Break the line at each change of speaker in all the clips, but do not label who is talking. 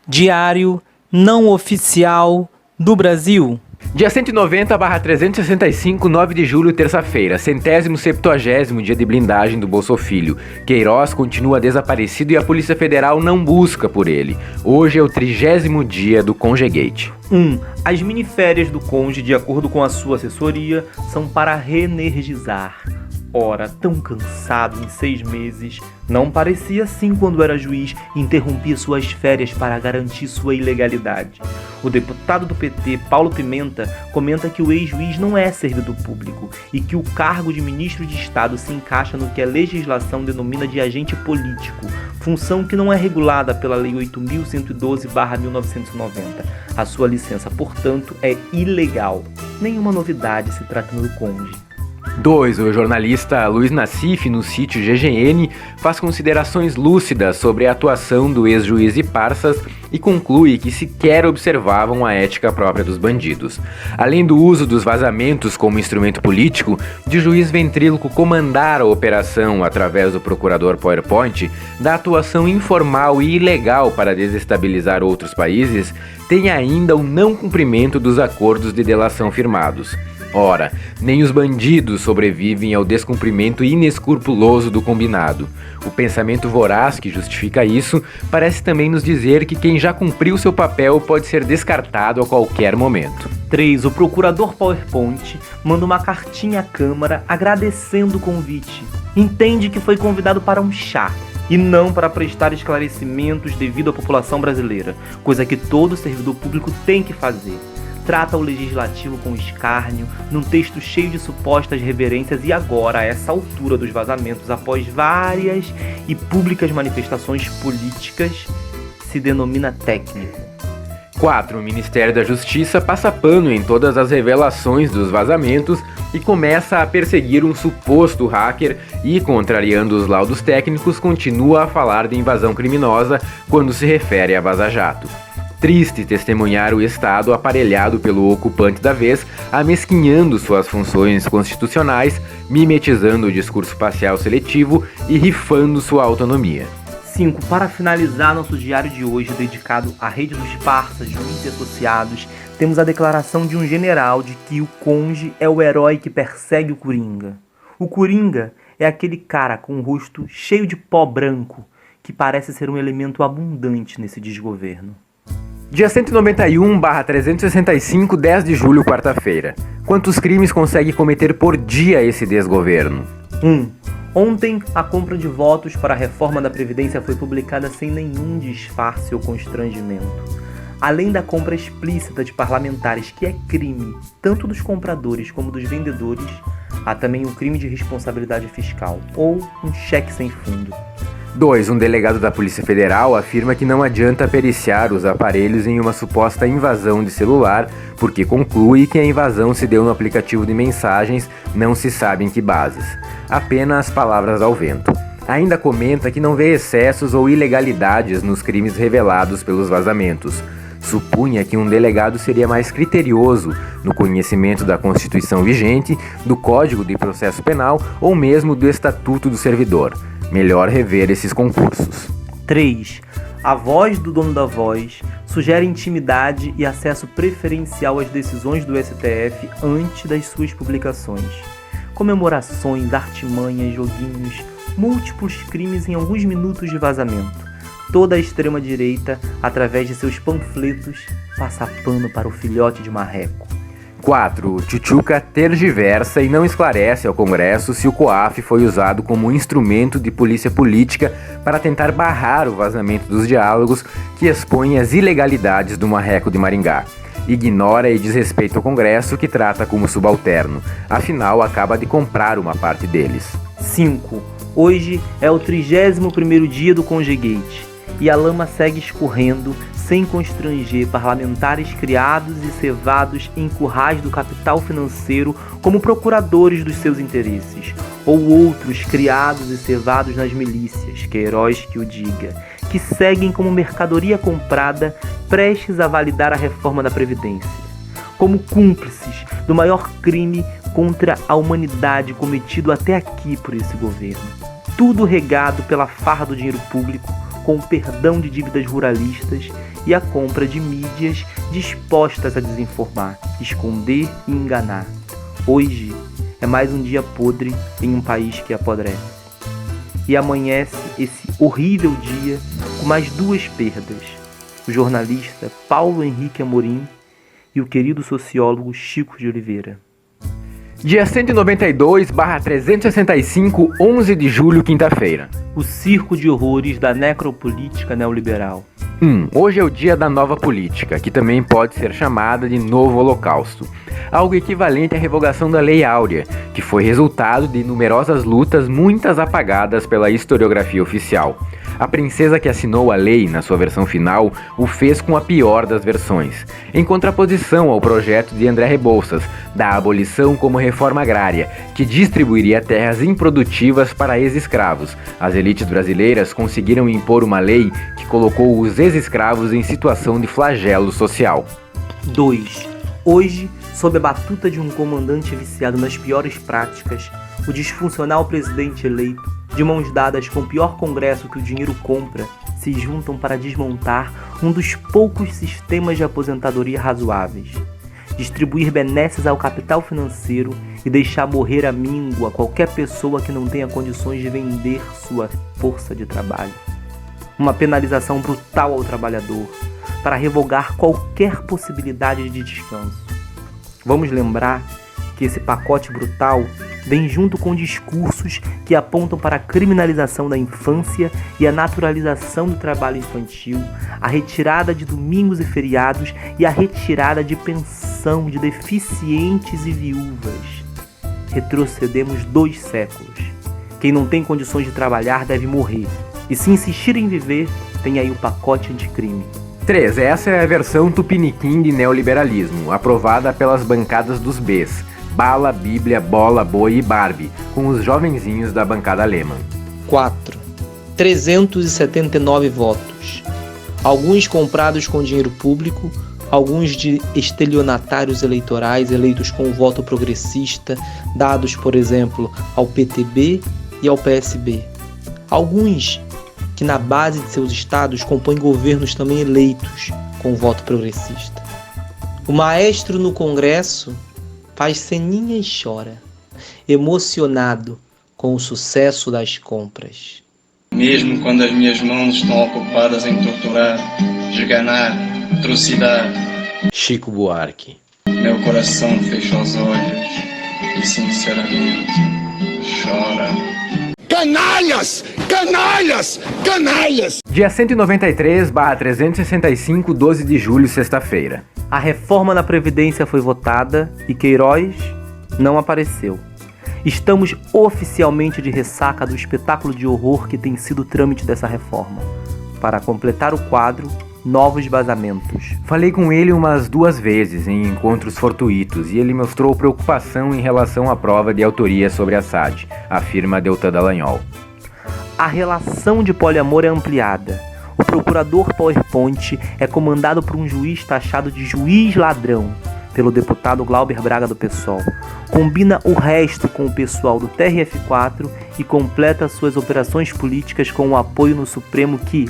Diário não oficial do Brasil.
Dia 190/365, 9 de julho, terça-feira, 170º dia de blindagem do Bolsofilho. Queiroz continua desaparecido e a Polícia Federal não busca por ele. Hoje é o 30º dia do Congegate.
1. As miniférias do Conge, de acordo com a sua assessoria, são para reenergizar. Ora, tão cansado em 6 meses, não parecia assim quando era juiz e interrompia suas férias para garantir sua ilegalidade. O deputado do PT, Paulo Pimenta, comenta que o ex-juiz não é servidor público e que o cargo de ministro de Estado se encaixa no que a legislação denomina de agente político, função que não é regulada pela Lei 8.112/1990. A sua licença, portanto, é ilegal. Nenhuma novidade se tratando do Conge.
2. O jornalista Luiz Nassif, no sítio GGN, faz considerações lúcidas sobre a atuação do ex-juiz e Parsas e conclui que sequer observavam a ética própria dos bandidos. Além do uso dos vazamentos como instrumento político, de juiz ventríloco comandar a operação através do procurador PowerPoint, da atuação informal e ilegal para desestabilizar outros países, tem ainda o não cumprimento dos acordos de delação firmados. Ora, nem os bandidos sobrevivem ao descumprimento inescrupuloso do combinado. O pensamento voraz que justifica isso parece também nos dizer que quem já cumpriu seu papel pode ser descartado a qualquer momento.
3. O procurador PowerPoint manda uma cartinha à Câmara agradecendo o convite. Entende que foi convidado para um chá e não para prestar esclarecimentos devido à população brasileira, coisa que todo servidor público tem que fazer. Trata o legislativo com escárnio, num texto cheio de supostas reverências e agora, a essa altura dos vazamentos, após várias e públicas manifestações políticas, se denomina técnico.
4. O Ministério da Justiça passa pano em todas as revelações dos vazamentos e começa a perseguir um suposto hacker e, contrariando os laudos técnicos, continua a falar de invasão criminosa quando se refere a Vaza Jato. Triste testemunhar o Estado aparelhado pelo ocupante da vez, amesquinhando suas funções constitucionais, mimetizando o discurso parcial seletivo e rifando sua autonomia.
5. Para finalizar nosso diário de hoje, dedicado à rede dos Parsas, juízes e associados, temos a declaração de um general de que o Conge é o herói que persegue o Coringa. O Coringa é aquele cara com o rosto cheio de pó branco, que parece ser um elemento abundante nesse desgoverno.
Dia 191/365, 10 de julho, quarta-feira. Quantos crimes consegue cometer por dia esse desgoverno?
1. Ontem, a compra de votos para a reforma da Previdência foi publicada sem nenhum disfarce ou constrangimento. Além da compra explícita de parlamentares, que é crime, tanto dos compradores como dos vendedores, há também o crime de responsabilidade fiscal, ou um cheque sem fundo.
2. Um delegado da Polícia Federal afirma que não adianta periciar os aparelhos em uma suposta invasão de celular, porque conclui que a invasão se deu no aplicativo de mensagens, não se sabe em que bases. Apenas palavras ao vento. Ainda comenta que não vê excessos ou ilegalidades nos crimes revelados pelos vazamentos. Supunha que um delegado seria mais criterioso no conhecimento da Constituição vigente, do Código de Processo Penal ou mesmo do Estatuto do Servidor. Melhor rever esses concursos.
3. A voz do dono da voz sugere intimidade e acesso preferencial às decisões do STF antes das suas publicações. Comemorações, artimanhas, joguinhos, múltiplos crimes em alguns minutos de vazamento. Toda a extrema-direita, através de seus panfletos, passa pano para o filhote de marreco.
4. Tchutchuca tergiversa e não esclarece ao Congresso se o COAF foi usado como instrumento de polícia política para tentar barrar o vazamento dos diálogos que expõem as ilegalidades do marreco de Maringá. Ignora e desrespeita o Congresso, que trata como subalterno. Afinal, acaba de comprar uma parte deles.
5. Hoje é o 31º dia do Congegate e a lama segue escorrendo sem constranger parlamentares criados e cevados em currais do capital financeiro como procuradores dos seus interesses, ou outros criados e cevados nas milícias, Queiroz que o diga, que seguem como mercadoria comprada prestes a validar a reforma da Previdência, como cúmplices do maior crime contra a humanidade cometido até aqui por esse governo. Tudo regado pela farra do dinheiro público, com o perdão de dívidas ruralistas e a compra de mídias dispostas a desinformar, esconder e enganar. Hoje é mais um dia podre em um país que apodrece. E amanhece esse horrível dia com mais duas perdas: o jornalista Paulo Henrique Amorim e o querido sociólogo Chico de Oliveira.
Dia 192/365, 11 de julho, quinta-feira.
O circo de horrores da necropolítica neoliberal.
Hoje é o dia da nova política, que também pode ser chamada de novo holocausto. Algo equivalente à revogação da Lei Áurea, que foi resultado de numerosas lutas, muitas apagadas pela historiografia oficial. A princesa que assinou a lei, na sua versão final, o fez com a pior das versões, em contraposição ao projeto de André Rebouças, da abolição como reforma agrária, que distribuiria terras improdutivas para ex-escravos. As elites brasileiras conseguiram impor uma lei que colocou os ex-escravos em situação de flagelo social.
2. Hoje, sob a batuta de um comandante viciado nas piores práticas, o disfuncional presidente eleito, de mãos dadas com o pior congresso que o dinheiro compra, se juntam para desmontar um dos poucos sistemas de aposentadoria razoáveis, distribuir benesses ao capital financeiro e deixar morrer à míngua qualquer pessoa que não tenha condições de vender sua força de trabalho. Uma penalização brutal ao trabalhador, para revogar qualquer possibilidade de descanso. Vamos lembrar que esse pacote brutal vem junto com discursos que apontam para a criminalização da infância e a naturalização do trabalho infantil, a retirada de domingos e feriados e a retirada de pensão de deficientes e viúvas. Retrocedemos 2 séculos. Quem não tem condições de trabalhar deve morrer. E se insistir em viver, tem aí o pacote anticrime.
3. Essa é a versão tupiniquim de neoliberalismo, aprovada pelas bancadas dos Bs, Bala, Bíblia, Bola, Boi e Barbie, com os jovenzinhos da bancada alemã.
4. 379 votos. Alguns comprados com dinheiro público, alguns de estelionatários eleitorais eleitos com voto progressista, dados, por exemplo, ao PTB e ao PSB. Alguns que na base de seus estados compõem governos também eleitos com voto progressista. O maestro no Congresso faz ceninha e chora, emocionado com o sucesso das compras.
Mesmo quando as minhas mãos estão ocupadas em torturar, esganar, trucidar,
Chico Buarque.
meu coração fecha os olhos e sinceramente chora.
Canalhas! Canalhas! Canalhas!
Dia 193/365, 12 de julho, sexta-feira.
A reforma da Previdência foi votada e Queiroz não apareceu. Estamos oficialmente de ressaca do espetáculo de horror que tem sido o trâmite dessa reforma. Para completar o quadro, novos vazamentos.
Falei com ele umas 2 vezes em encontros fortuitos e ele mostrou preocupação em relação à prova de autoria sobre Assad, afirma Deltan Dallagnol.
A relação de poliamor é ampliada. O procurador PowerPoint é comandado por um juiz taxado de juiz ladrão, pelo deputado Glauber Braga do PSOL. Combina o resto com o pessoal do TRF4 e completa suas operações políticas com o apoio no Supremo que,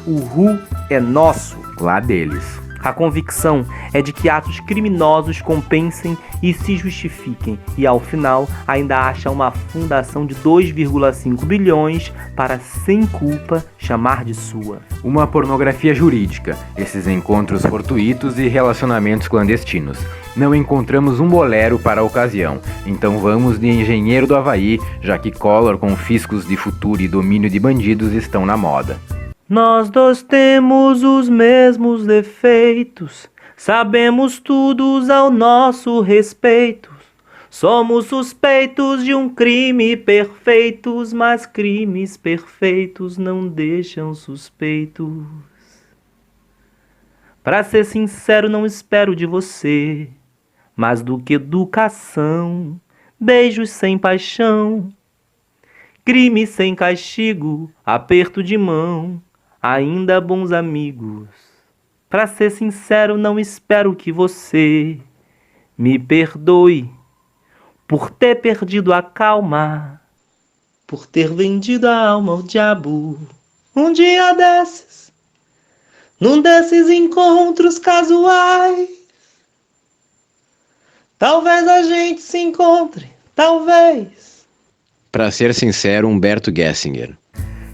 uhu, é nosso.
Lá deles.
A convicção é de que atos criminosos compensem e se justifiquem, e ao final ainda acha uma fundação de 2,5 bilhões para, sem culpa, chamar de sua.
Uma pornografia jurídica, esses encontros fortuitos e relacionamentos clandestinos. Não encontramos um bolero para a ocasião, então vamos de Engenheiro do Havaí, já que Collor com fiscos de futuro e domínio de bandidos estão na moda.
Nós dois temos os mesmos defeitos, sabemos todos ao nosso respeito. Somos suspeitos de um crime perfeitos, mas crimes perfeitos não deixam suspeitos. Pra ser sincero, não espero de você mais do que educação, beijos sem paixão, crime sem castigo, aperto de mão. Ainda bons amigos. Pra ser sincero, não espero que você me perdoe por ter perdido a calma, por ter vendido a alma ao diabo,
um dia desses, num desses encontros casuais, talvez a gente se encontre, talvez.
Para ser sincero, Humberto Gessinger.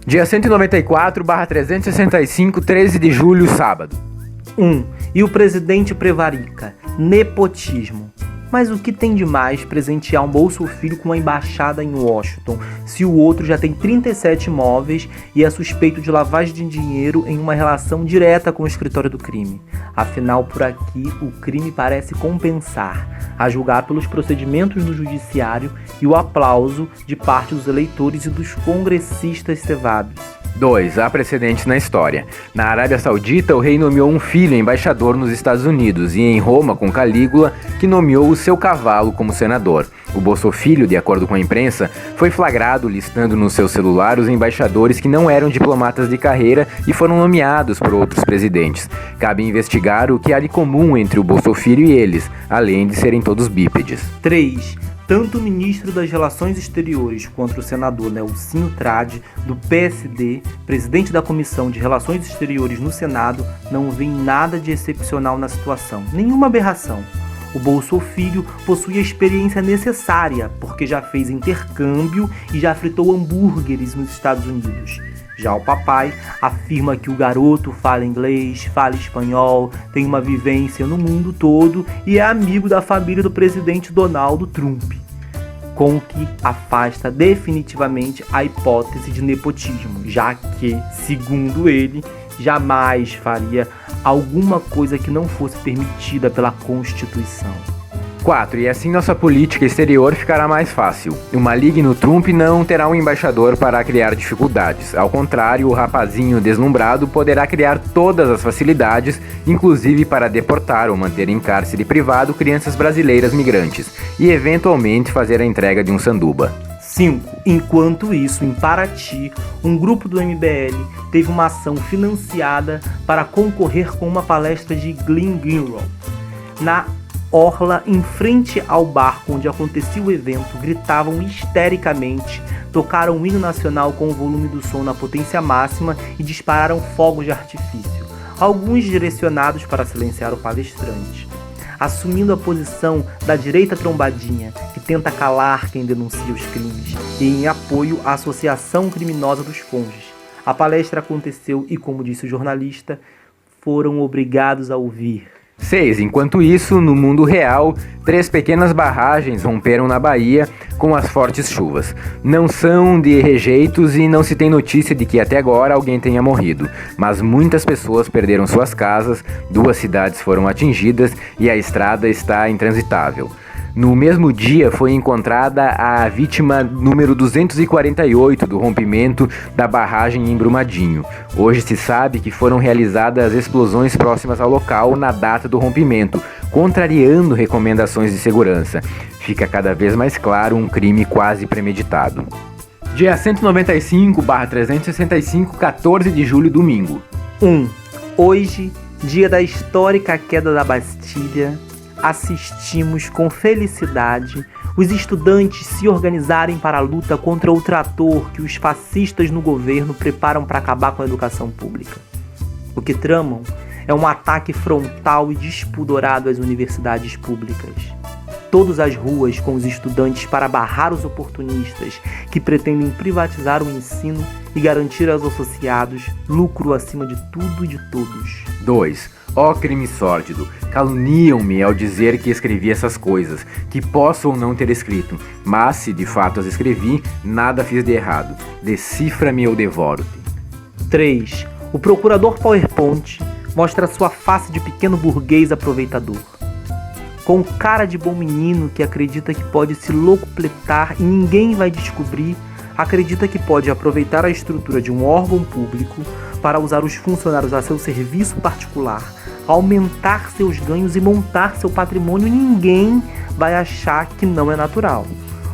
Dia 194/365, 13 de julho, sábado.
1. E o presidente prevarica. Nepotismo. Mas o que tem de mais presentear um Bolsa Filho com uma embaixada em Washington, se o outro já tem 37 imóveis e é suspeito de lavagem de dinheiro em uma relação direta com o escritório do crime? Afinal, por aqui, o crime parece compensar, a julgar pelos procedimentos do judiciário e o aplauso de parte dos eleitores e dos congressistas cevados.
2. Há precedentes na história. Na Arábia Saudita, o rei nomeou um filho embaixador nos Estados Unidos e em Roma, com Calígula, que nomeou o seu cavalo como senador. O Bolsofilho, de acordo com a imprensa, foi flagrado listando no seu celular os embaixadores que não eram diplomatas de carreira e foram nomeados por outros presidentes. Cabe investigar o que há de comum entre o Bolsofilho e eles, além de serem todos bípedes.
3. Tanto o ministro das Relações Exteriores quanto o senador Nelsinho Trade, do PSD, presidente da Comissão de Relações Exteriores no Senado, não veem nada de excepcional na situação, nenhuma aberração. O Bolsofilho possui a experiência necessária, porque já fez intercâmbio e já fritou hambúrgueres nos Estados Unidos. Já o papai afirma que o garoto fala inglês, fala espanhol, tem uma vivência no mundo todo e é amigo da família do presidente Donald Trump, com o que afasta definitivamente a hipótese de nepotismo, já que, segundo ele, jamais faria alguma coisa que não fosse permitida pela Constituição.
4. E assim nossa política exterior ficará mais fácil. O maligno Trump não terá um embaixador para criar dificuldades. Ao contrário, o rapazinho deslumbrado poderá criar todas as facilidades, inclusive para deportar ou manter em cárcere privado crianças brasileiras migrantes e, eventualmente, fazer a entrega de um sanduba.
5. Enquanto isso, em Paraty, um grupo do MBL teve uma ação financiada para concorrer com uma palestra de Glenn Greenwald. Na orla, em frente ao bar onde acontecia o evento, gritavam histericamente, tocaram o hino nacional com o volume do som na potência máxima e dispararam fogos de artifício, alguns direcionados para silenciar o palestrante. Assumindo a posição da direita trombadinha, que tenta calar quem denuncia os crimes, e em apoio à associação criminosa dos cônjuges. A palestra aconteceu e, como disse o jornalista, foram obrigados a ouvir.
6. Enquanto isso, no mundo real, 3 pequenas barragens romperam na Bahia com as fortes chuvas. Não são de rejeitos e não se tem notícia de que até agora alguém tenha morrido, mas muitas pessoas perderam suas casas, 2 cidades foram atingidas e a estrada está intransitável. No mesmo dia foi encontrada a vítima número 248 do rompimento da barragem em Brumadinho. Hoje se sabe que foram realizadas explosões próximas ao local na data do rompimento, contrariando recomendações de segurança. Fica cada vez mais claro um crime quase premeditado. Dia 195/365, 14 de julho, domingo.
1. Hoje, dia da histórica queda da Bastilha, assistimos com felicidade os estudantes se organizarem para a luta contra o trator que os fascistas no governo preparam para acabar com a educação pública. O que tramam é um ataque frontal e despudorado às universidades públicas. Todas as ruas com os estudantes para barrar os oportunistas que pretendem privatizar o ensino e garantir aos associados lucro acima de tudo e de todos.
2. Ó crime sórdido, caluniam-me ao dizer que escrevi essas coisas, que posso ou não ter escrito, mas se de fato as escrevi, nada fiz de errado. Decifra-me ou devoro-te.
3. O procurador PowerPoint mostra sua face de pequeno burguês aproveitador. Com cara de bom menino que acredita que pode se locupletar e ninguém vai descobrir, acredita que pode aproveitar a estrutura de um órgão público para usar os funcionários a seu serviço particular, aumentar seus ganhos e montar seu patrimônio, e ninguém vai achar que não é natural.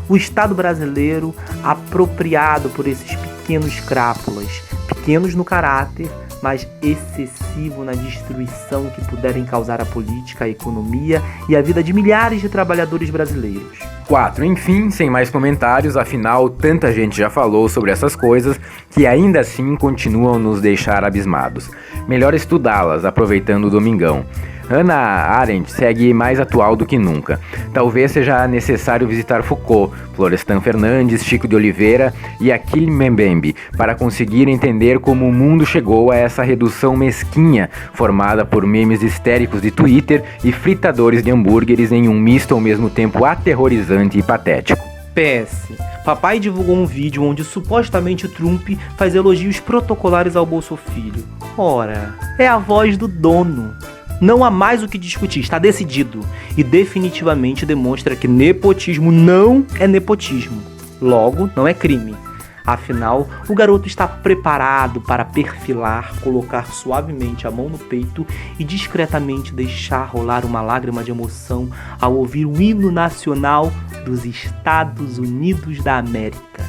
O Estado brasileiro, apropriado por esses pequenos crápulas, pequenos no caráter, mas excessivo na destruição que puderem causar a política, a economia e a vida de milhares de trabalhadores brasileiros.
4. Enfim, sem mais comentários, afinal, tanta gente já falou sobre essas coisas que ainda assim continuam a nos deixar abismados. Melhor estudá-las, aproveitando o domingão. Hannah Arendt segue mais atual do que nunca. Talvez seja necessário visitar Foucault, Florestan Fernandes, Chico de Oliveira e Achille Mbembe para conseguir entender como o mundo chegou a essa redução mesquinha formada por memes histéricos de Twitter e fritadores de hambúrgueres em um misto ao mesmo tempo aterrorizante e patético.
PS. Papai divulgou um vídeo onde supostamente Trump faz elogios protocolares ao Bolso Filho. Ora, é a voz do dono. Não há mais o que discutir, está decidido. E definitivamente demonstra que nepotismo não é nepotismo. Logo, não é crime. Afinal, o garoto está preparado para perfilar, colocar suavemente a mão no peito e discretamente deixar rolar uma lágrima de emoção ao ouvir o hino nacional dos Estados Unidos da América.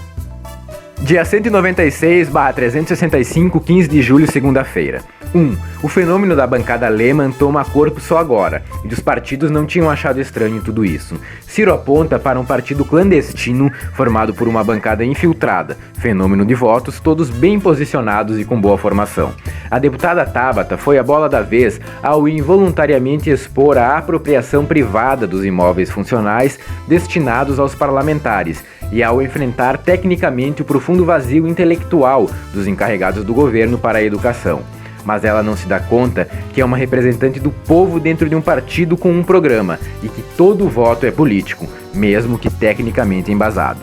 Dia 196/365, 15 de julho, segunda-feira. 1. O fenômeno da bancada alemã toma corpo só agora, e os partidos não tinham achado estranho tudo isso. Ciro aponta para um partido clandestino formado por uma bancada infiltrada, fenômeno de votos todos bem posicionados e com boa formação. A deputada Tabata foi a bola da vez ao involuntariamente expor a apropriação privada dos imóveis funcionais destinados aos parlamentares e ao enfrentar tecnicamente o profundo vazio intelectual dos encarregados do governo para a educação. Mas ela não se dá conta que é uma representante do povo dentro de um partido com um programa e que todo voto é político, mesmo que tecnicamente embasado.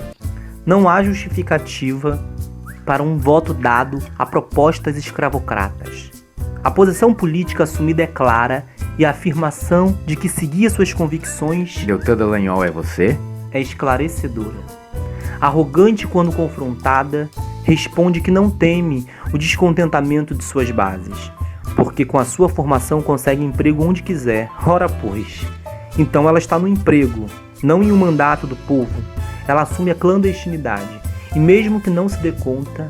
Não há justificativa para um voto dado a propostas escravocratas. A posição política assumida é clara e a afirmação de que seguia suas convicções
Deltan Dallagnol é você?
É esclarecedora. Arrogante quando confrontada, responde que não teme o descontentamento de suas bases, porque com a sua formação consegue emprego onde quiser. Ora pois, então ela está no emprego, não em um mandato do povo. Ela assume a clandestinidade e mesmo que não se dê conta,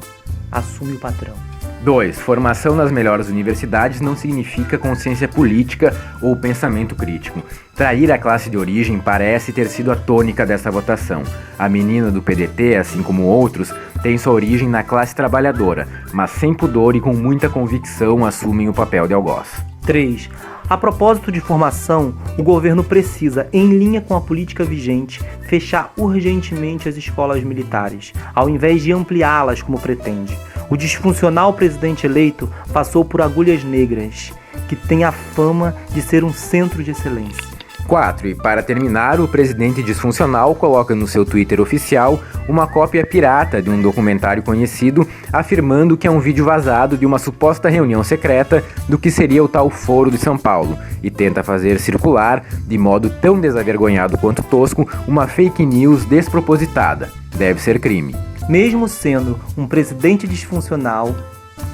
assume o patrão.
2. Formação nas melhores universidades não significa consciência política ou pensamento crítico. Trair a classe de origem parece ter sido a tônica dessa votação. A menina do PDT, assim como outros, tem sua origem na classe trabalhadora, mas sem pudor e com muita convicção assumem o papel de algoz.
3. A propósito de formação, o governo precisa, em linha com a política vigente, fechar urgentemente as escolas militares, ao invés de ampliá-las como pretende. O disfuncional presidente eleito passou por Agulhas Negras, que tem a fama de ser um centro de excelência.
4. E para terminar, o presidente disfuncional coloca no seu Twitter oficial uma cópia pirata de um documentário conhecido, afirmando que é um vídeo vazado de uma suposta reunião secreta do que seria o tal Foro de São Paulo, e tenta fazer circular, de modo tão desavergonhado quanto tosco, uma fake news despropositada. Deve ser crime.
Mesmo sendo um presidente disfuncional,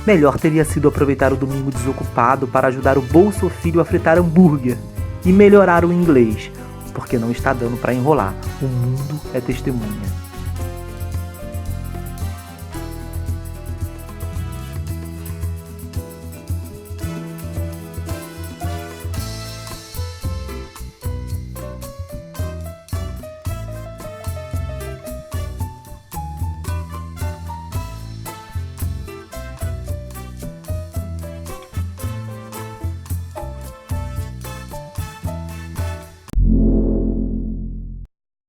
melhor teria sido aproveitar o domingo desocupado para ajudar o Bolso Filho a fritar hambúrguer e melhorar o inglês, porque não está dando para enrolar. O mundo é testemunha.